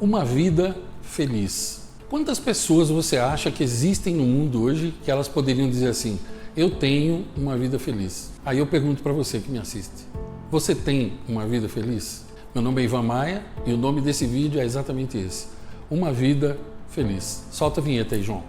Uma vida feliz. Quantas pessoas você acha que existem no mundo hoje que elas poderiam dizer assim, eu tenho uma vida feliz? Aí eu pergunto para você que me assiste, você tem uma vida feliz? Meu nome é Ivan Maia e o nome desse vídeo é exatamente esse, uma vida feliz. Solta a vinheta aí, João.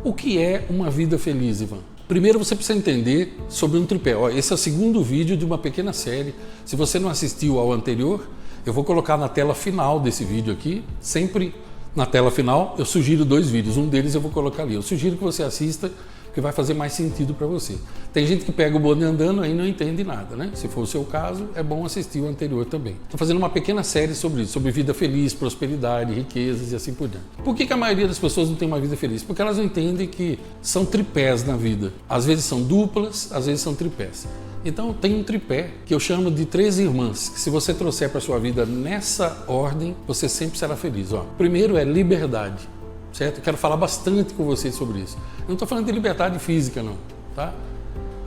O que é uma vida feliz, Ivan? Primeiro você precisa entender sobre um tripé. Ó, esse é o segundo vídeo de uma pequena série. Se você não assistiu ao anterior, eu vou colocar na tela final desse vídeo aqui. Sempre na tela final eu sugiro 2 vídeos. Um deles eu vou colocar ali. Eu sugiro que você assista, porque vai fazer mais sentido para você. Tem gente que pega o bonde andando e não entende nada, né? Se for o seu caso, é bom assistir o anterior também. Estou fazendo uma pequena série sobre isso, sobre vida feliz, prosperidade, riquezas e assim por diante. Por que a maioria das pessoas não tem uma vida feliz? Porque elas não entendem que são tripés na vida. Às vezes são duplas, às vezes são tripés. Então tem um tripé que eu chamo de 3 irmãs, que se você trouxer para a sua vida nessa ordem, você sempre será feliz. Ó, primeiro é liberdade. Certo? Quero falar bastante com vocês sobre isso. Eu não estou falando de liberdade física, não. Tá?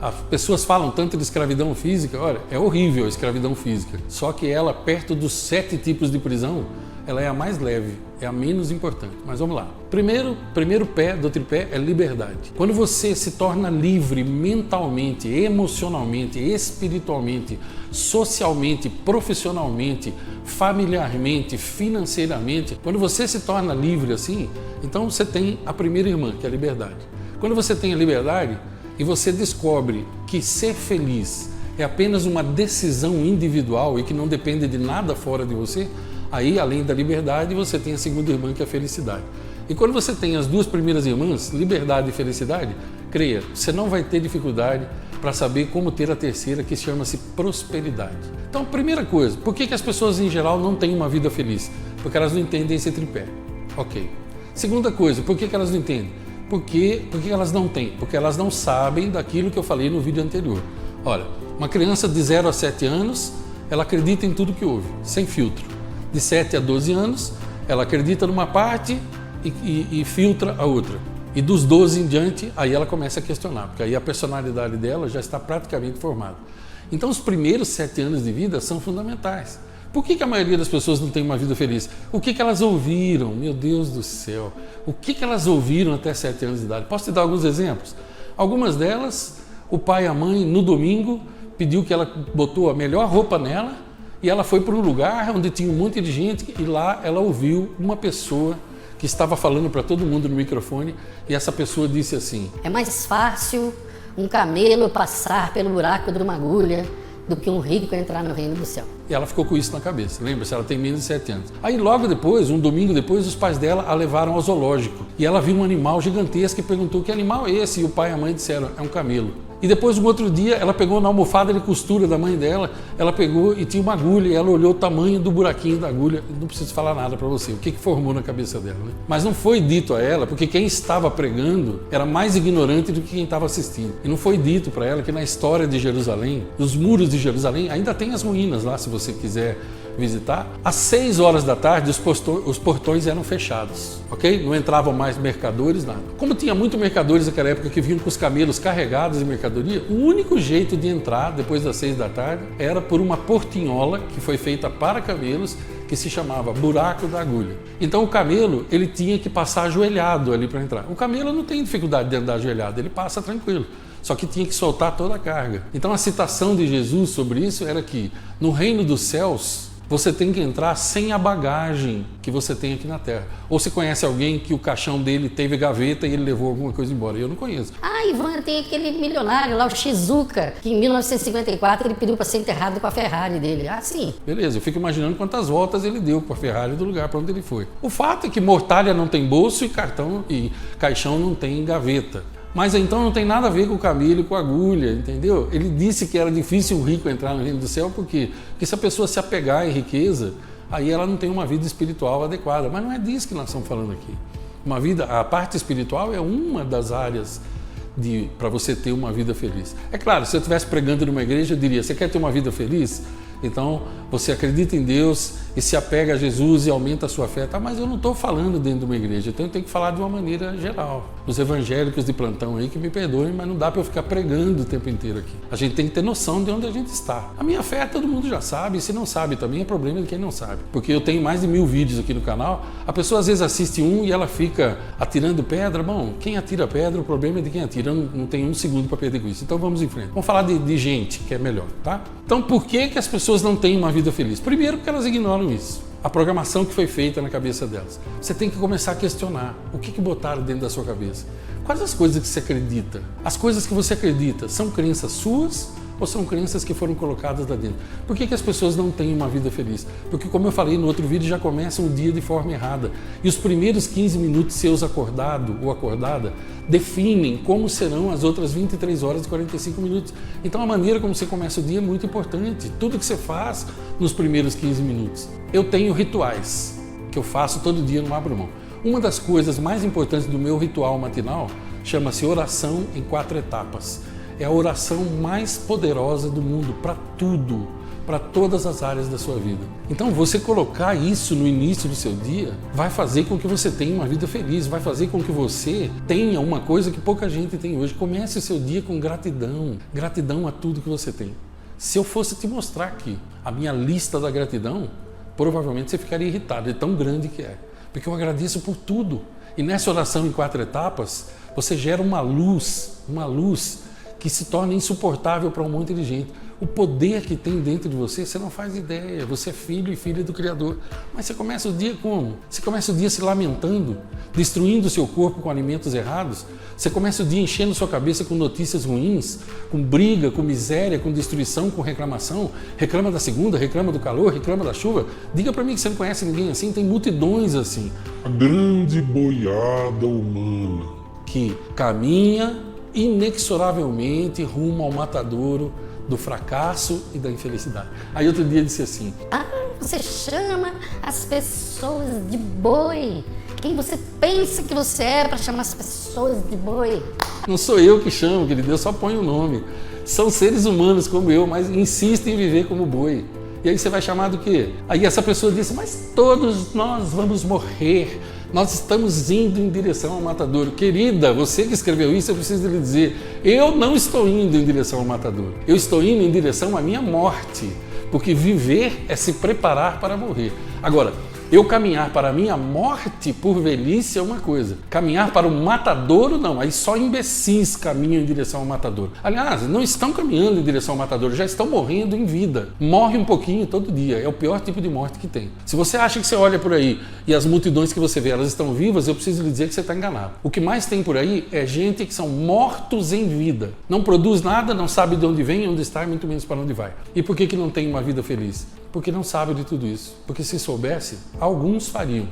As pessoas falam tanto de escravidão física. Olha, é horrível a escravidão física. Só que ela, perto dos 7 tipos de prisão, ela é a mais leve, é a menos importante. Mas vamos lá. Primeiro pé do tripé é liberdade. Quando você se torna livre mentalmente, emocionalmente, espiritualmente, socialmente, profissionalmente, familiarmente, financeiramente, quando você se torna livre assim, então você tem a primeira irmã, que é a liberdade. Quando você tem a liberdade e você descobre que ser feliz é apenas uma decisão individual e que não depende de nada fora de você, aí, além da liberdade, você tem a segunda irmã, que é a felicidade. E quando você tem as 2 primeiras irmãs, liberdade e felicidade, creia, você não vai ter dificuldade para saber como ter a terceira, que chama-se prosperidade. Então, primeira coisa, por que as pessoas em geral não têm uma vida feliz? Porque elas não entendem esse tripé. Ok. Segunda coisa, por que elas não entendem? Por que elas não têm? Porque elas não sabem daquilo que eu falei no vídeo anterior. Olha, uma criança de 0 a 7 anos, ela acredita em tudo que ouve, sem filtro. De 7 a 12 anos, ela acredita numa parte e filtra a outra. E dos 12 em diante, aí ela começa a questionar, porque aí a personalidade dela já está praticamente formada. Então os primeiros 7 anos de vida são fundamentais. Por que a maioria das pessoas não tem uma vida feliz? O que elas ouviram? Meu Deus do céu! O que elas ouviram até 7 anos de idade? Posso te dar alguns exemplos? Algumas delas, o pai e a mãe, no domingo, pediu que ela botou a melhor roupa nela, e ela foi para um lugar onde tinha um monte de gente e lá ela ouviu uma pessoa que estava falando para todo mundo no microfone e essa pessoa disse assim: é mais fácil um camelo passar pelo buraco de uma agulha do que um rico entrar no reino do céu. E ela ficou com isso na cabeça, lembra-se, ela tem menos de 7 anos. Aí logo depois, um domingo depois, os pais dela a levaram ao zoológico e ela viu um animal gigantesco e perguntou: que animal é esse? E o pai e a mãe disseram: é um camelo. E depois, um outro dia, ela pegou na almofada de costura da mãe dela, ela pegou e tinha uma agulha, e ela olhou o tamanho do buraquinho da agulha. Não preciso falar nada para você, o que formou na cabeça dela, né? Mas não foi dito a ela, porque quem estava pregando era mais ignorante do que quem estava assistindo. E não foi dito para ela que na história de Jerusalém, nos muros de Jerusalém, ainda tem as ruínas lá, se você quiser visitar. Às 6 horas da tarde, os portões eram fechados, ok? Não entravam mais mercadores, nada. Como tinha muitos mercadores naquela época que vinham com os camelos carregados de mercadoria, o único jeito de entrar depois das 6 da tarde era por uma portinhola que foi feita para camelos, que se chamava buraco da agulha. Então o camelo, ele tinha que passar ajoelhado ali para entrar. O camelo não tem dificuldade de andar ajoelhado, ele passa tranquilo. Só que tinha que soltar toda a carga. Então a citação de Jesus sobre isso era que no reino dos céus você tem que entrar sem a bagagem que você tem aqui na Terra. Ou você conhece alguém que o caixão dele teve gaveta e ele levou alguma coisa embora? Eu não conheço. Ah, Ivan, tem aquele milionário lá, o Shizuka, que em 1954 ele pediu para ser enterrado com a Ferrari dele. Ah, sim. Beleza, eu fico imaginando quantas voltas ele deu com a Ferrari do lugar para onde ele foi. O fato é que mortalha não tem bolso e cartão e caixão não tem gaveta. Mas então não tem nada a ver com o camelo e com a agulha, entendeu? Ele disse que era difícil o rico entrar no reino do céu, por quê? Porque se a pessoa se apegar em riqueza, aí ela não tem uma vida espiritual adequada. Mas não é disso que nós estamos falando aqui. A parte espiritual é uma das áreas para você ter uma vida feliz. É claro, se eu estivesse pregando numa igreja, eu diria: você quer ter uma vida feliz? Então, você acredita em Deus e se apega a Jesus e aumenta a sua fé. Tá, mas eu não estou falando dentro de uma igreja, então eu tenho que falar de uma maneira geral. Os evangélicos de plantão aí que me perdoem, mas não dá para eu ficar pregando o tempo inteiro aqui. A gente tem que ter noção de onde a gente está. A minha fé todo mundo já sabe, e se não sabe também é problema de quem não sabe. Porque eu tenho mais de 1000 vídeos aqui no canal, a pessoa às vezes assiste um e ela fica atirando pedra. Bom, quem atira pedra, o problema é de quem atira, não tem um segundo para perder com isso. Então vamos em frente. Vamos falar de gente, que é melhor, tá? Então por que as pessoas não têm uma vida feliz? Primeiro porque elas ignoram isso. A programação que foi feita na cabeça delas. Você tem que começar a questionar o que botaram dentro da sua cabeça. Quais as coisas que você acredita? As coisas que você acredita são crenças suas ou são crenças que foram colocadas lá dentro? Por que as pessoas não têm uma vida feliz? Porque, como eu falei no outro vídeo, já começam o dia de forma errada. E os primeiros 15 minutos seus acordado ou acordada definem como serão as outras 23 horas e 45 minutos. Então a maneira como você começa o dia é muito importante. Tudo que você faz nos primeiros 15 minutos. Eu tenho rituais que eu faço todo dia, não abro mão. Uma das coisas mais importantes do meu ritual matinal chama-se oração em 4 etapas. É a oração mais poderosa do mundo para tudo, para todas as áreas da sua vida. Então você colocar isso no início do seu dia vai fazer com que você tenha uma vida feliz, vai fazer com que você tenha uma coisa que pouca gente tem hoje. Comece o seu dia com gratidão, gratidão a tudo que você tem. Se eu fosse te mostrar aqui a minha lista da gratidão, provavelmente você ficaria irritado, de tão grande que é. Porque eu agradeço por tudo. E nessa oração em 4 etapas, você gera uma luz que se torna insuportável para um monte de gente. O poder que tem dentro de você, você não faz ideia. Você é filho e filha do Criador. Mas você começa o dia como? Você começa o dia se lamentando, destruindo o seu corpo com alimentos errados. Você começa o dia enchendo sua cabeça com notícias ruins, com briga, com miséria, com destruição, com reclamação. Reclama da segunda, reclama do calor, reclama da chuva. Diga para mim que você não conhece ninguém assim, tem multidões assim. A grande boiada humana que caminha inexoravelmente rumo ao matadouro do fracasso e da infelicidade. Aí outro dia disse assim: você chama as pessoas de boi. Quem você pensa que você é para chamar as pessoas de boi? Não sou eu que chamo, querido, eu só ponho o nome. São seres humanos como eu, mas insistem em viver como boi. E aí você vai chamar do quê? Aí essa pessoa disse: mas todos nós vamos morrer. Nós estamos indo em direção ao matadouro. Querida, você que escreveu isso, eu preciso lhe dizer, eu não estou indo em direção ao matadouro. Eu estou indo em direção à minha morte, porque viver é se preparar para morrer. Agora, eu caminhar para a minha morte por velhice é uma coisa. Caminhar para o matadouro, não. Aí só imbecis caminham em direção ao matadouro. Aliás, não estão caminhando em direção ao matadouro, já estão morrendo em vida. Morre um pouquinho todo dia. É o pior tipo de morte que tem. Se você acha que você olha por aí e as multidões que você vê, elas estão vivas, eu preciso lhe dizer que você está enganado. O que mais tem por aí é gente que são mortos em vida. Não produz nada, não sabe de onde vem, onde está e muito menos para onde vai. E por que não tem uma vida feliz? Porque não sabe de tudo isso. Porque se soubesse, alguns fariam.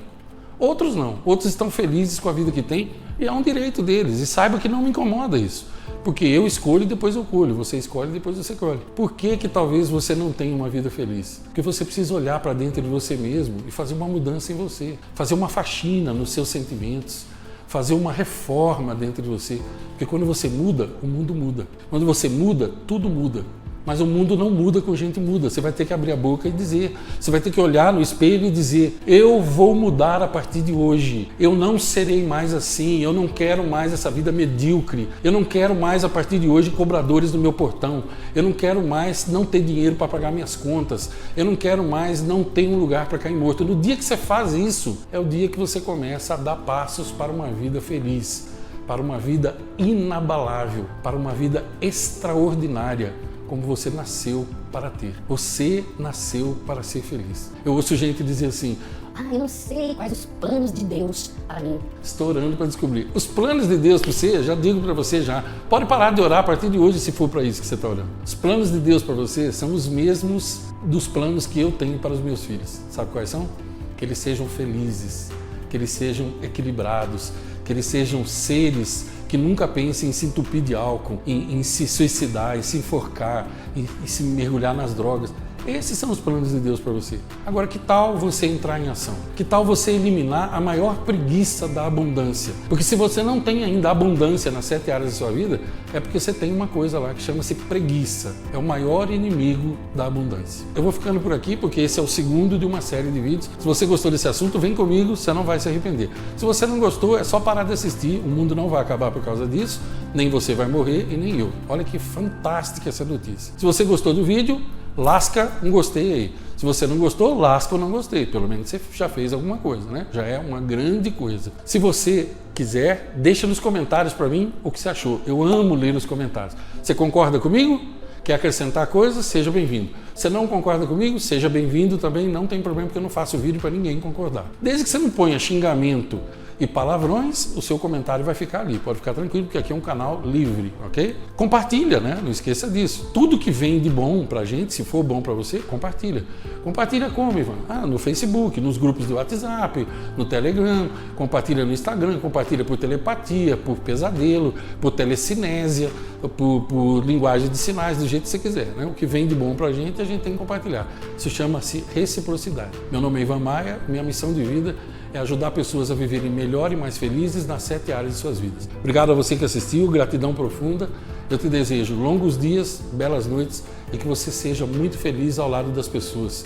Outros não. Outros estão felizes com a vida que têm e é um direito deles. E saiba que não me incomoda isso. Porque eu escolho e depois eu colho. Você escolhe e depois você colhe. Por que talvez você não tenha uma vida feliz? Porque você precisa olhar para dentro de você mesmo e fazer uma mudança em você. Fazer uma faxina nos seus sentimentos. Fazer uma reforma dentro de você. Porque quando você muda, o mundo muda. Quando você muda, tudo muda. Mas o mundo não muda com gente muda. Você vai ter que abrir a boca e dizer. Você vai ter que olhar no espelho e dizer: eu vou mudar a partir de hoje. Eu não serei mais assim. Eu não quero mais essa vida medíocre. Eu não quero mais, a partir de hoje, cobradores no meu portão. Eu não quero mais não ter dinheiro para pagar minhas contas. Eu não quero mais não ter um lugar para cair morto. No dia que você faz isso, é o dia que você começa a dar passos para uma vida feliz, para uma vida inabalável, para uma vida extraordinária, como você nasceu para ter. Você nasceu para ser feliz. Eu ouço gente dizer assim: eu não sei quais os planos de Deus para mim. Estou orando para descobrir. Os planos de Deus para você, já digo para você já, pode parar de orar a partir de hoje se for para isso que você está orando. Os planos de Deus para você são os mesmos dos planos que eu tenho para os meus filhos. Sabe quais são? Que eles sejam felizes, que eles sejam equilibrados, que eles sejam seres que nunca pensem em se entupir de álcool, em se suicidar, em se enforcar, em se mergulhar nas drogas. Esses são os planos de Deus para você. Agora, que tal você entrar em ação? Que tal você eliminar a maior preguiça da abundância? Porque se você não tem ainda abundância nas 7 áreas da sua vida, é porque você tem uma coisa lá que chama-se preguiça. É o maior inimigo da abundância. Eu vou ficando por aqui porque esse é o segundo de uma série de vídeos. Se você gostou desse assunto, vem comigo, você não vai se arrepender. Se você não gostou, é só parar de assistir. O mundo não vai acabar por causa disso, nem você vai morrer e nem eu. Olha que fantástica essa notícia. Se você gostou do vídeo, lasca um gostei aí. Se você não gostou, lasca um não gostei. Pelo menos você já fez alguma coisa, né? Já é uma grande coisa. Se você quiser, deixa nos comentários para mim o que você achou. Eu amo ler os comentários. Você concorda comigo? Quer acrescentar coisas? Seja bem-vindo. Você não concorda comigo? Seja bem-vindo também. Não tem problema porque eu não faço vídeo para ninguém concordar. Desde que você não ponha xingamento e palavrões, o seu comentário vai ficar ali. Pode ficar tranquilo, porque aqui é um canal livre, ok? Compartilha, né? Não esqueça disso. Tudo que vem de bom pra gente, se for bom pra você, compartilha. Compartilha como, Ivan? No Facebook, nos grupos do WhatsApp, no Telegram, compartilha no Instagram, compartilha por telepatia, por pesadelo, por telecinésia, por linguagem de sinais, do jeito que você quiser, né? O que vem de bom pra gente, a gente tem que compartilhar. Isso chama-se reciprocidade. Meu nome é Ivan Maia, minha missão de vida é ajudar pessoas a viverem melhor e mais felizes nas 7 áreas de suas vidas. Obrigado a você que assistiu, gratidão profunda. Eu te desejo longos dias, belas noites e que você seja muito feliz ao lado das pessoas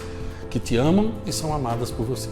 que te amam e são amadas por você.